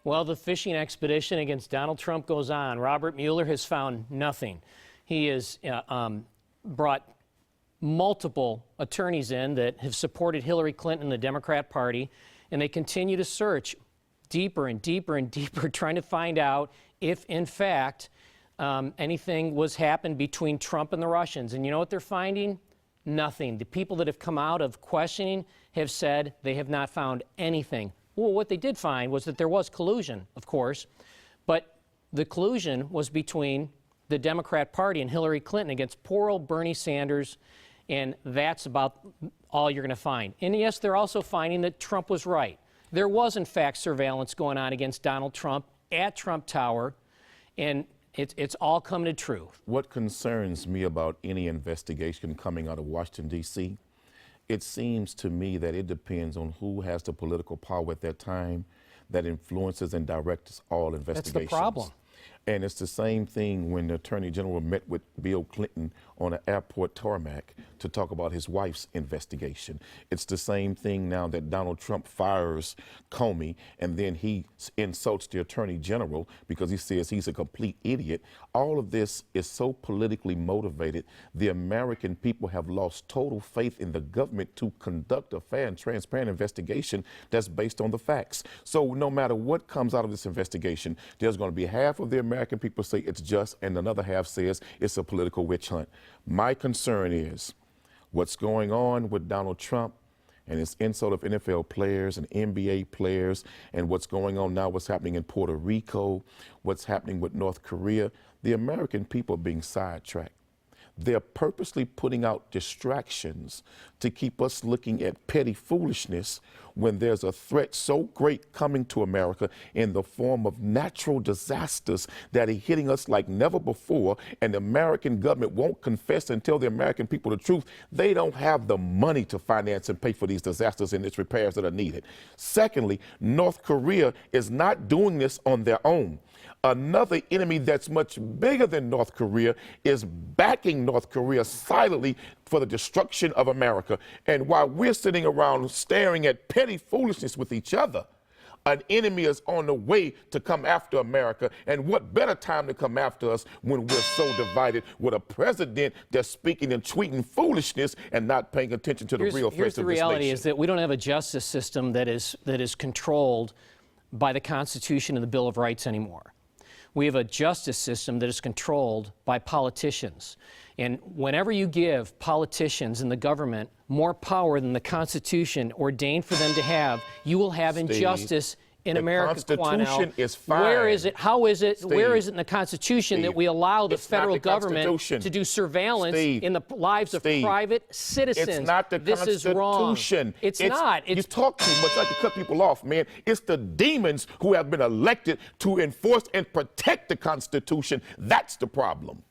Well, the fishing expedition against Donald Trump goes on. Robert Mueller has found nothing. He has brought multiple attorneys in that have supported Hillary Clinton and the Democrat Party, and they continue to search deeper and deeper and deeper, trying to find out if, in fact, anything was happened between Trump and the Russians. And you know what they're finding? Nothing. The people that have come out of questioning have said they have not found anything. Well, what they did find was that there was collusion, of course, but the collusion was between the Democrat Party and Hillary Clinton against poor old Bernie Sanders, and that's about all you're going to find. And yes, they're also finding that Trump was right. There was, in fact, surveillance going on against Donald Trump at Trump Tower, and it's all coming to truth. What concerns me about any investigation coming out of Washington, D.C., it seems to me that it depends on who has the political power at that time that influences and directs all investigations. That's the problem. And it's the same thing when the Attorney General met with Bill Clinton on an airport tarmac to talk about his wife's investigation. It's the same thing now that Donald Trump fires Comey and then he insults the Attorney General because he says he's a complete idiot. All of this is so politically motivated. The American people have lost total faith in the government to conduct a fair and transparent investigation that's based on the facts. So no matter what comes out of this investigation, there's going to be half of the American people say it's just, and another half says it's a political witch hunt. My concern is what's going on with Donald Trump and his insult of NFL players and NBA players, and what's going on now, what's happening in Puerto Rico, what's happening with North Korea. The American people are being sidetracked. They're purposely putting out distractions to keep us looking at petty foolishness when there's a threat so great coming to America in the form of natural disasters that are hitting us like never before, and the American government won't confess and tell the American people the truth. They don't have the money to finance and pay for these disasters and its repairs that are needed. Secondly, North Korea is not doing this on their own. Another enemy that's much bigger than North Korea is backing North Korea silently for the destruction of America. And while we're sitting around staring at petty foolishness with each other, an enemy is on the way to come after America. And what better time to come after us when we're so divided with a president that's speaking and tweeting foolishness and not paying attention to the real threats of this nation. Here's the reality is that we don't have a justice system that is controlled by the Constitution and the Bill of Rights anymore. We have a justice system that is controlled by politicians. And whenever you give politicians and the government more power than the Constitution ordained for them to have, you will have injustice in America, Quanell. The Constitution is fine. Where is it? How is it? Steve, where is it in the Constitution that we allow the federal government to do surveillance in the lives of private citizens? It's not the Constitution. This is wrong. It's not. You talk too much. I like to cut people off, man. It's the demons who have been elected to enforce and protect the Constitution. That's the problem.